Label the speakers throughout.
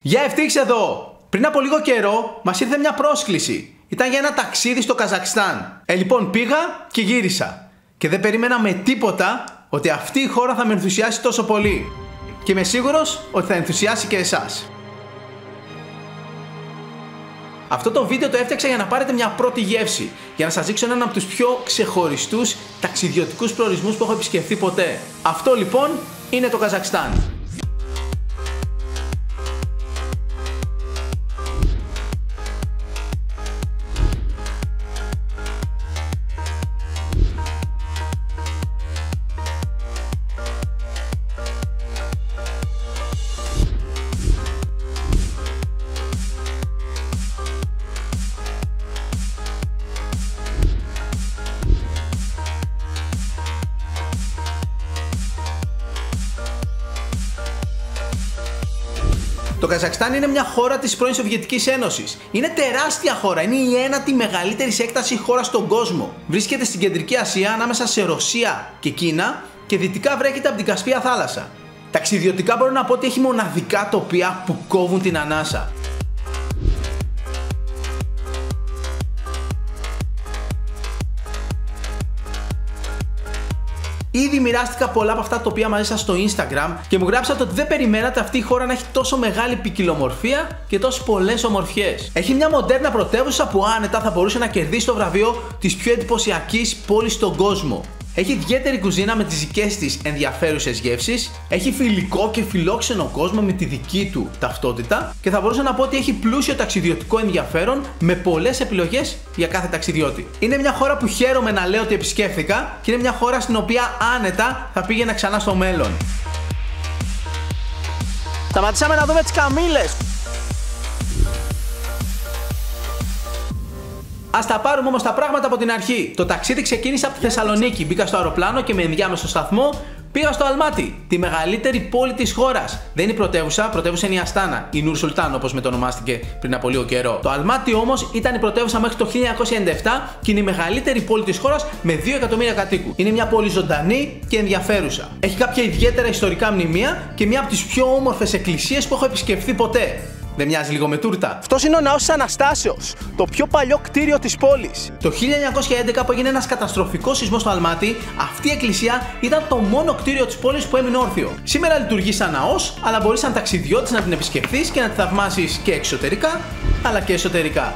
Speaker 1: Γεια, Ευτύχης εδώ! Πριν από λίγο καιρό μας ήρθε μια πρόσκληση. Ήταν για ένα ταξίδι στο Καζακστάν. Λοιπόν, πήγα και γύρισα. Και δεν περίμενα με τίποτα ότι αυτή η χώρα θα με ενθουσιάσει τόσο πολύ. Και είμαι σίγουρος ότι θα ενθουσιάσει και εσάς. Αυτό το βίντεο το έφτιαξα για να πάρετε μια πρώτη γεύση. Για να σας δείξω έναν από τους πιο ξεχωριστούς ταξιδιωτικούς προορισμούς που έχω επισκεφθεί ποτέ. Αυτό λοιπόν είναι το Καζακστάν. Το Καζακστάν είναι μια χώρα της πρώην Σοβιετικής Ένωσης. Είναι τεράστια χώρα, είναι η ένατη μεγαλύτερη σε έκταση χώρα στον κόσμο. Βρίσκεται στην Κεντρική Ασία ανάμεσα σε Ρωσία και Κίνα και δυτικά βρέχεται από την Κασπία θάλασσα. Ταξιδιωτικά μπορώ να πω ότι έχει μοναδικά τοπία που κόβουν την ανάσα. Ήδη μοιράστηκα πολλά από αυτά τα τοπία μαζί σας στο Instagram και μου γράψατε ότι δεν περιμένατε αυτή η χώρα να έχει τόσο μεγάλη ποικιλομορφία και τόσες πολλές ομορφιές. Έχει μια μοντέρνα πρωτεύουσα που άνετα θα μπορούσε να κερδίσει το βραβείο της πιο εντυπωσιακής πόλης στον κόσμο. Έχει ιδιαίτερη κουζίνα με τις δικές της ενδιαφέρουσες γεύσεις, έχει φιλικό και φιλόξενο κόσμο με τη δική του ταυτότητα και θα μπορούσα να πω ότι έχει πλούσιο ταξιδιωτικό ενδιαφέρον με πολλές επιλογές για κάθε ταξιδιώτη. Είναι μια χώρα που χαίρομαι να λέω ότι επισκέφθηκα και είναι μια χώρα στην οποία άνετα θα πήγαινα ξανά στο μέλλον. Σταματήσαμε να δούμε τις καμήλες. Ας τα πάρουμε όμως τα πράγματα από την αρχή. Το ταξίδι ξεκίνησε από τη Θεσσαλονίκη. Μπήκα στο αεροπλάνο και με ενδιάμεσο σταθμό πήγα στο Αλμάτι, τη μεγαλύτερη πόλη της χώρας. Δεν είναι η πρωτεύουσα είναι η Αστάνα, η Νούρ Σουλτάν όπως μετονομάστηκε πριν από λίγο καιρό. Το Αλμάτι όμως ήταν η πρωτεύουσα μέχρι το 1997 και είναι η μεγαλύτερη πόλη της χώρας με 2 εκατομμύρια κατοίκους. Είναι μια πόλη ζωντανή και ενδιαφέρουσα. Έχει κάποια ιδιαίτερα ιστορικά μνημεία και μια από τις πιο όμορφες εκκλησίες που έχω επισκεφθεί ποτέ. Δεν μοιάζει λίγο με τούρτα?
Speaker 2: Αυτός είναι ο Ναός της Αναστάσεως, το πιο παλιό κτίριο της πόλης.
Speaker 1: Το 1911 που έγινε ένας καταστροφικός σεισμός στο Αλμάτι, αυτή η εκκλησία ήταν το μόνο κτίριο της πόλης που έμεινε όρθιο. Σήμερα λειτουργεί σαν ναός, αλλά μπορείς σαν ταξιδιώτης να την επισκεφθείς και να τη θαυμάσεις και εξωτερικά, αλλά και εσωτερικά.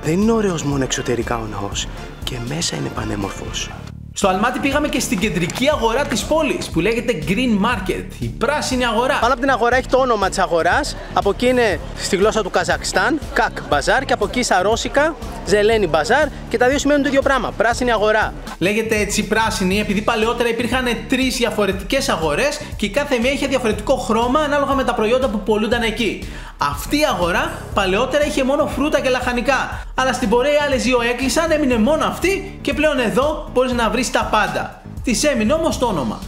Speaker 2: Δεν είναι ωραίος μόνο εξωτερικά ο ναός, και μέσα είναι πανέμορφος.
Speaker 1: Στο Αλμάτι πήγαμε και στην κεντρική αγορά της πόλης που λέγεται Green Market, η πράσινη αγορά.
Speaker 2: Πάνω από την αγορά έχει το όνομα της αγοράς. Από εκεί είναι στη γλώσσα του Καζακστάν, Κακ Μπαζάρ, και από εκεί στα ρώσικα, Ζελένι Μπαζάρ, και τα δύο σημαίνουν το ίδιο πράγμα, πράσινη αγορά.
Speaker 1: Λέγεται έτσι πράσινη επειδή παλαιότερα υπήρχαν 3 διαφορετικές αγορές και η κάθε μία είχε διαφορετικό χρώμα ανάλογα με τα προϊόντα που πωλούνταν εκεί. Αυτή η αγορά παλαιότερα είχε μόνο φρούτα και λαχανικά. Αλλά στην πορεία οι άλλες 2 έκλεισαν, έμεινε μόνο αυτή και πλέον εδώ μπορείς να βρεις τα πάντα. Της έμεινε όμως το όνομα.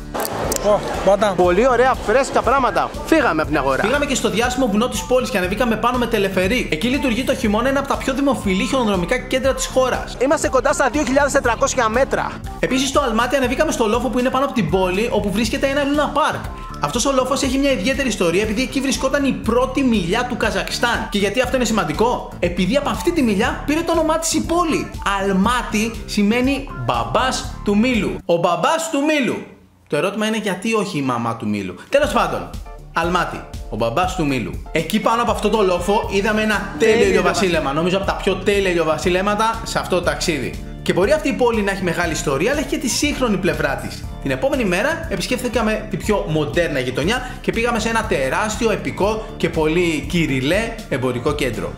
Speaker 2: Πολύ ωραία φρέσκα πράγματα. Φύγαμε από την αγορά.
Speaker 1: Πήγαμε και στο διάσημο βουνό της πόλης και ανεβήκαμε πάνω με τελεφερή. Εκεί λειτουργεί το χειμώνα ένα από τα πιο δημοφιλή χιονοδρομικά κέντρα της χώρας.
Speaker 2: Είμαστε κοντά στα 2.400 μέτρα.
Speaker 1: Επίσης στο Αλμάτι ανεβήκαμε στο λόφο που είναι πάνω από την πόλη, όπου βρίσκεται ένα Λούνα Πάρκ. Αυτός ο λόφος έχει μια ιδιαίτερη ιστορία επειδή εκεί βρισκόταν η πρώτη μιλιά του Καζακστάν. Και γιατί αυτό είναι σημαντικό? Επειδή από αυτή τη μιλιά πήρε το όνομά της η πόλη. Αλμάτι σημαίνει μπαμπάς του Μήλου. Ο μπαμπάς του Μήλου. Το ερώτημα είναι γιατί όχι η μαμά του Μήλου. Τέλος πάντων, Αλμάτι, ο μπαμπάς του Μήλου. Εκεί πάνω από αυτό το λόφο είδαμε ένα τέλειο ηλιοβασίλεμα. Νομίζω από τα πιο τέλεια ηλιοβασίλεματα σε αυτό το ταξίδι. Και μπορεί αυτή η πόλη να έχει μεγάλη ιστορία, αλλά έχει και τη σύγχρονη πλευρά της. Την επόμενη μέρα επισκέφθηκαμε την πιο μοντέρνα γειτονιά και πήγαμε σε ένα τεράστιο, επικό και πολύ κυριλέ εμπορικό κέντρο.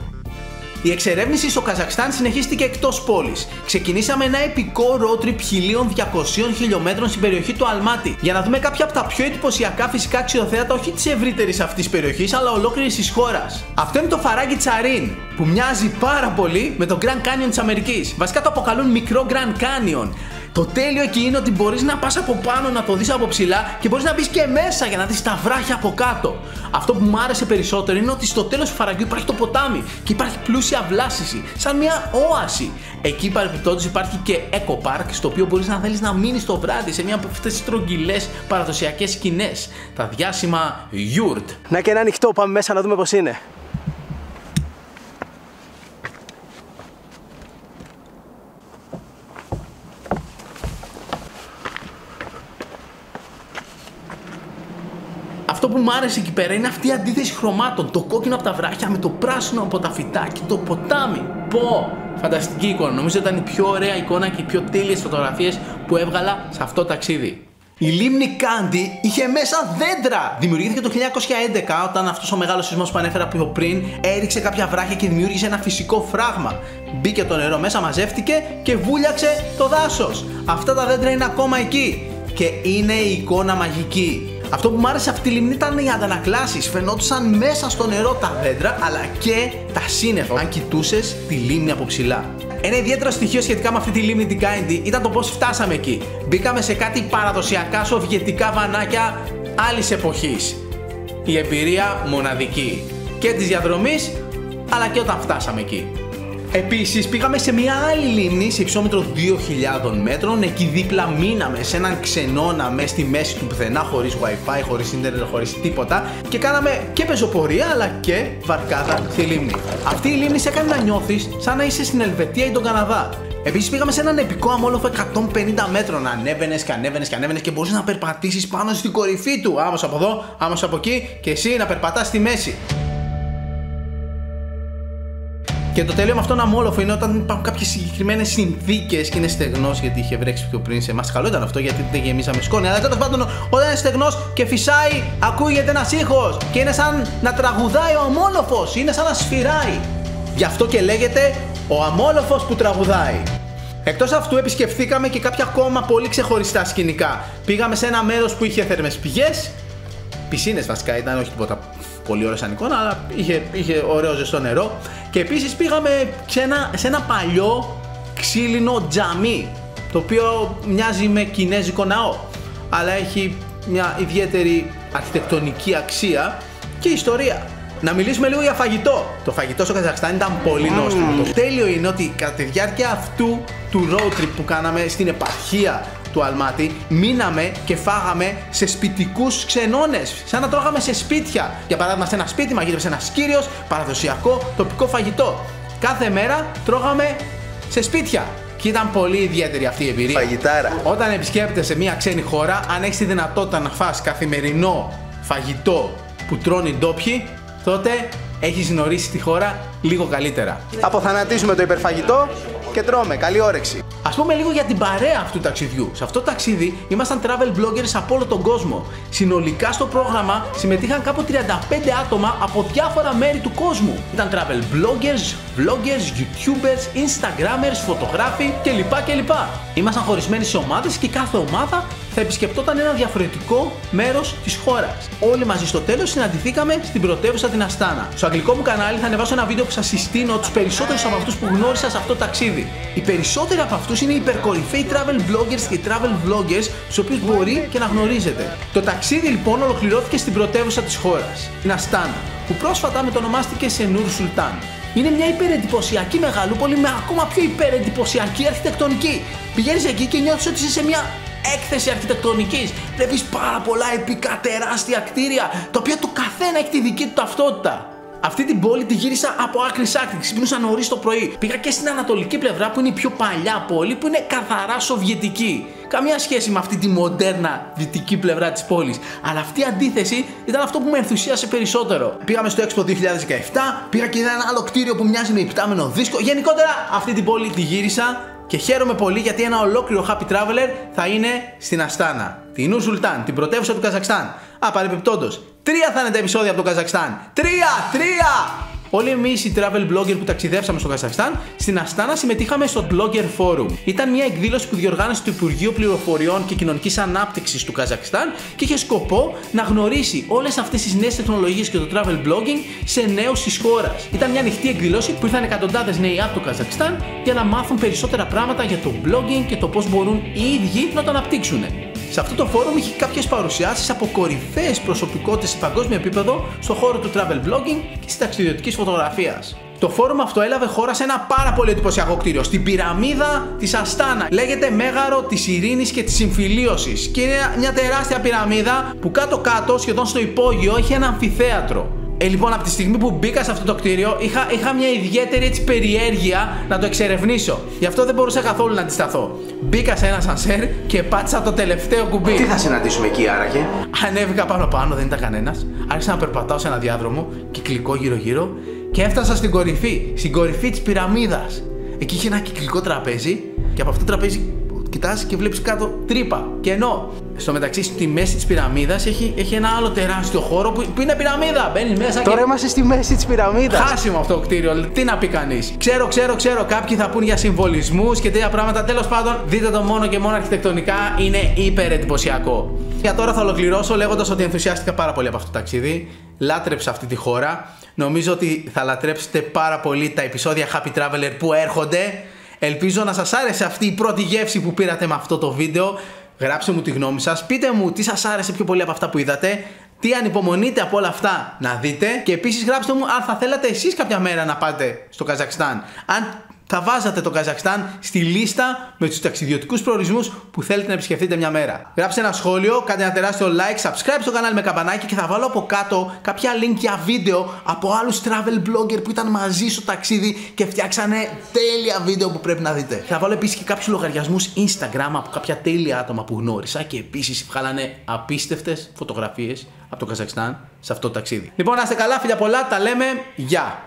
Speaker 1: Η εξερεύνηση στο Καζακστάν συνεχίστηκε εκτός πόλης. Ξεκινήσαμε ένα επικό road trip 1.200 χιλιόμετρων στην περιοχή του Αλμάτι για να δούμε κάποια από τα πιο εντυπωσιακά φυσικά αξιοθέατα, όχι της ευρύτερης αυτής περιοχής, αλλά ολόκληρης της χώρας. Αυτό είναι το Φαράγγι Τσαρίν, που μοιάζει πάρα πολύ με το Grand Canyon της Αμερικής. Βασικά το αποκαλούν μικρό Grand Canyon. Το τέλειο εκεί είναι ότι μπορείς να πας από πάνω να το δεις από ψηλά και μπορείς να μπεις και μέσα για να δεις τα βράχια από κάτω. Αυτό που μου άρεσε περισσότερο είναι ότι στο τέλος του φαραγγιού υπάρχει το ποτάμι και υπάρχει πλούσια βλάστηση, σαν μια όαση. Εκεί παρεμπιπτόντως υπάρχει και Eco Park, στο οποίο μπορείς να θέλεις να μείνεις το βράδυ σε μια από αυτές τις στρογγυλές παραδοσιακές σκηνές, τα διάσημα γιουρτ.
Speaker 2: Να και ένα ανοιχτό, πάμε μέσα να δούμε πώς είναι.
Speaker 1: Αυτό που μου άρεσε εκεί πέρα είναι αυτή η αντίθεση χρωμάτων. Το κόκκινο από τα βράχια με το πράσινο από τα φυτά και το ποτάμι. Πω! Φανταστική εικόνα. Νομίζω ήταν η πιο ωραία εικόνα και οι πιο τέλειες φωτογραφίες που έβγαλα σε αυτό το ταξίδι. Η λίμνη Κάντι είχε μέσα δέντρα. Δημιουργήθηκε το 1911 όταν αυτός ο μεγάλος σεισμός που ανέφερα πιο πριν έριξε κάποια βράχια και δημιούργησε ένα φυσικό φράγμα. Μπήκε το νερό μέσα, μαζεύτηκε και βούλιαξε το δάσος. Αυτά τα δέντρα είναι ακόμα εκεί και είναι η εικόνα μαγική. Αυτό που μου άρεσε αυτή τη λίμνη ήταν οι αντανακλάσεις. Φαινόντουσαν μέσα στο νερό τα δέντρα αλλά και τα σύννεφα αν κοιτούσες τη λίμνη από ψηλά. Ένα ιδιαίτερο στοιχείο σχετικά με αυτή τη λίμνη την Κάντι ήταν το πώς φτάσαμε εκεί. Μπήκαμε σε κάτι παραδοσιακά σοβιετικά βανάκια άλλης εποχής. Η εμπειρία μοναδική και της διαδρομής αλλά και όταν φτάσαμε εκεί. Επίσης πήγαμε σε μια άλλη λίμνη σε υψόμετρο 2.000 μέτρων. Εκεί δίπλα μείναμε σε έναν ξενώνα μέσα στη μέση του πουθενά, χωρίς wifi, χωρίς ίντερνετ, χωρίς τίποτα. Και κάναμε και πεζοπορία αλλά και βαρκάδα στη λίμνη. Αυτή η λίμνη σε έκανε να νιώθεις σαν να είσαι στην Ελβετία ή τον Καναδά. Επίσης πήγαμε σε έναν επικό αμόλοφο 150 μέτρων. Ανέβαινες και ανέβαινες και ανέβαινες και μπορείς να περπατήσεις πάνω στην κορυφή του. Άμμος από εδώ, άμμος από εκεί και εσύ να περπατάς στη μέση. Και το τέλειο με αυτόν τον αμόλοφο είναι όταν υπάρχουν κάποιες συγκεκριμένες συνθήκες και είναι στεγνός, γιατί είχε βρέξει πιο πριν σε εμάς. Καλό ήταν αυτό γιατί δεν γεμίσαμε σκόνη. Αλλά τέλος πάντων, όταν είναι στεγνός και φυσάει, ακούγεται ένας ήχος και είναι σαν να τραγουδάει ο αμόλοφος, είναι σαν να σφυράει. Γι' αυτό και λέγεται ο αμόλοφος που τραγουδάει. Εκτός αυτού, επισκεφθήκαμε και κάποια ακόμα πολύ ξεχωριστά σκηνικά. Πήγαμε σε ένα μέρος που είχε θερμές πηγές, πισίνες βασικά, ήταν όχι τίποτα πολύ ωραίο σαν εικόνα, αλλά είχε ωραίο ζεστό νερό. Και επίσης πήγαμε σε ένα παλιό ξύλινο τζαμί, το οποίο μοιάζει με κινέζικο ναό, αλλά έχει μια ιδιαίτερη αρχιτεκτονική αξία και ιστορία. Να μιλήσουμε λίγο για φαγητό. Το φαγητό στο Καζακστάν ήταν πολύ νόστιμο. Το τέλειο είναι ότι κατά τη διάρκεια αυτού του road trip που κάναμε στην επαρχία του Αλμάτι, μείναμε και φάγαμε σε σπιτικούς ξενώνες, σαν να τρώγαμε σε σπίτια. Για παράδειγμα, σε ένα σπίτι μαγείρευσε ένας κύριος παραδοσιακό τοπικό φαγητό. Κάθε μέρα τρώγαμε σε σπίτια. Και ήταν πολύ ιδιαίτερη αυτή η εμπειρία.
Speaker 2: Φαγητάρα.
Speaker 1: Όταν επισκέπτεσαι μια ξένη χώρα, αν έχεις τη δυνατότητα να φας καθημερινό φαγητό που τρώνε οι ντόπιοι, τότε έχεις γνωρίσει τη χώρα λίγο καλύτερα.
Speaker 2: Αποθανατίζουμε το υπερφαγητό και τρώμε. Καλή όρεξη.
Speaker 1: Ας πούμε λίγο για την παρέα αυτού του ταξιδιού. Σε αυτό το ταξίδι ήμασταν travel bloggers από όλο τον κόσμο. Συνολικά στο πρόγραμμα συμμετείχαν κάπου 35 άτομα από διάφορα μέρη του κόσμου. Ήταν travel bloggers, vloggers, youtubers, instagrammers, φωτογράφοι κλπ. Ήμασταν χωρισμένοι σε ομάδες και κάθε ομάδα θα επισκεπτόταν ένα διαφορετικό μέρος της χώρας. Όλοι μαζί στο τέλος συναντηθήκαμε στην πρωτεύουσα την Αστάνα. Στο αγγλικό μου κανάλι θα ανεβάσω ένα βίντεο που σας συστήνω τους περισσότερους από αυτούς που γνώρισα σε αυτό το ταξίδι. Οι περισσότεροι από αυτούς είναι υπερκορυφαίοι travel bloggers και travel vloggers, τους οποίους μπορεί και να γνωρίζετε. Το ταξίδι λοιπόν ολοκληρώθηκε στην πρωτεύουσα της χώρας, την Αστάνα, που πρόσφατα μετονομάστηκε σε Νούρ Σουλτάν. Είναι μια υπερεντυπωσιακή μεγαλούπολη με ακόμα πιο υπερεντυπωσιακή αρχιτεκτονική. Πηγαίνεις εκεί και νιώθεις ότι είσαι σε μια έκθεση αρχιτεκτονικής. Βλέπεις πάρα πολλά επικά τεράστια κτίρια, τα οποία το καθένα έχει τη δική του ταυτότητα. Αυτή την πόλη τη γύρισα από άκρη σ' άκρη. Ξυπνούσα νωρίς το πρωί. Πήγα και στην ανατολική πλευρά που είναι η πιο παλιά πόλη, που είναι καθαρά σοβιετική. Καμία σχέση με αυτή τη μοντέρνα δυτική πλευρά της πόλης. Αλλά αυτή η αντίθεση ήταν αυτό που με ενθουσίασε περισσότερο. Πήγαμε στο Expo 2017, πήγα και είδα ένα άλλο κτίριο που μοιάζει με υπτάμενο δίσκο. Γενικότερα αυτή την πόλη τη γύρισα και χαίρομαι πολύ γιατί ένα ολόκληρο Happy Traveler θα είναι στην Αστάνα, την Νούρ Σουλτάν, την πρωτεύουσα του Καζακστάν. Παρεμπιπτόντως, 3 θα είναι τα επεισόδια από το Καζακστάν. 3! Όλοι εμείς οι travel blogger που ταξιδέψαμε στο Καζακστάν, στην Αστάνα συμμετείχαμε στο Blogger Forum. Ήταν μια εκδήλωση που διοργάνωσε το Υπουργείο Πληροφοριών και Κοινωνικής Ανάπτυξης του Καζακστάν και είχε σκοπό να γνωρίσει όλες αυτές τις νέες τεχνολογίες και το travel blogging σε νέους της χώρας. Ήταν μια ανοιχτή εκδήλωση που ήρθαν εκατοντάδες νέοι από το Καζακστάν για να μάθουν περισσότερα πράγματα για το blogging και το πώς μπορούν οι ίδιοι να το αναπτύξουν. Σε αυτό το φόρουμ είχε κάποιες παρουσιάσεις από κορυφαίες προσωπικότητες σε παγκόσμιο επίπεδο στον χώρο του travel blogging και της ταξιδιωτικής φωτογραφίας. Το φόρουμ αυτό έλαβε χώρα σε ένα πάρα πολύ εντυπωσιακό κτίριο, στην πυραμίδα της Αστάνα. Λέγεται Μέγαρο της Ειρήνης και της Συμφιλίωσης και είναι μια τεράστια πυραμίδα που κάτω-κάτω, σχεδόν στο υπόγειο, έχει ένα αμφιθέατρο. Λοιπόν, από τη στιγμή που μπήκα σε αυτό το κτίριο, είχα μια ιδιαίτερη περιέργεια να το εξερευνήσω. Γι' αυτό δεν μπορούσα καθόλου να αντισταθώ. Μπήκα σε ένα σανσέρ και πάτησα το τελευταίο κουμπί.
Speaker 2: Τι θα συναντήσουμε εκεί άραγε?
Speaker 1: Ανέβηκα πάνω, δεν ήταν κανένας. Άρχισα να περπατάω σε ένα διάδρομο, κυκλικό γύρω-γύρω και έφτασα στην κορυφή της πυραμίδας. Εκεί είχε ένα κυκλικό τραπέζι και από αυτό το τραπέζι κοιτάς και βλέπεις κάτω τρύπα, κενό. Στο μεταξύ, στη μέση της πυραμίδας έχει ένα άλλο τεράστιο χώρο που είναι πυραμίδα. Μπαίνεις μέσα.
Speaker 2: Τώρα είμαστε στη μέση της πυραμίδας.
Speaker 1: Χάσιμο αυτό το κτίριο. Τι να πει κανείς. Ξέρω. Κάποιοι θα πούν για συμβολισμούς και τέτοια πράγματα. Τέλος πάντων, δείτε το μόνο και μόνο αρχιτεκτονικά. Είναι υπερ εντυπωσιακό. Για τώρα θα ολοκληρώσω λέγοντας ότι ενθουσιάστηκα πάρα πολύ από αυτό το ταξίδι. Λάτρεψα αυτή τη χώρα. Νομίζω ότι θα λατρέψετε πάρα πολύ τα επεισόδια Happy Traveler που έρχονται. Ελπίζω να σας άρεσε αυτή η πρώτη γεύση που πήρατε με αυτό το βίντεο. Γράψτε μου τη γνώμη σας, πείτε μου τι σας άρεσε πιο πολύ από αυτά που είδατε, τι ανυπομονείτε από όλα αυτά να δείτε και επίσης γράψτε μου αν θα θέλατε εσείς κάποια μέρα να πάτε στο Καζακστάν. Αν θα βάζατε το Καζακστάν στη λίστα με τους ταξιδιωτικούς προορισμούς που θέλετε να επισκεφτείτε μια μέρα. Γράψτε ένα σχόλιο, κάντε ένα τεράστιο like, subscribe στο κανάλι με καμπανάκι και θα βάλω από κάτω κάποια link για βίντεο από άλλους travel blogger που ήταν μαζί στο ταξίδι και φτιάξανε τέλεια βίντεο που πρέπει να δείτε. Θα βάλω επίσης και κάποιους λογαριασμούς Instagram από κάποια τέλεια άτομα που γνώρισα και επίσης βγάλανε απίστευτες φωτογραφίες από το Καζακστάν σε αυτό το ταξίδι. Λοιπόν, να είστε καλά, φιλιά πολλά, τα λέμε, γεια!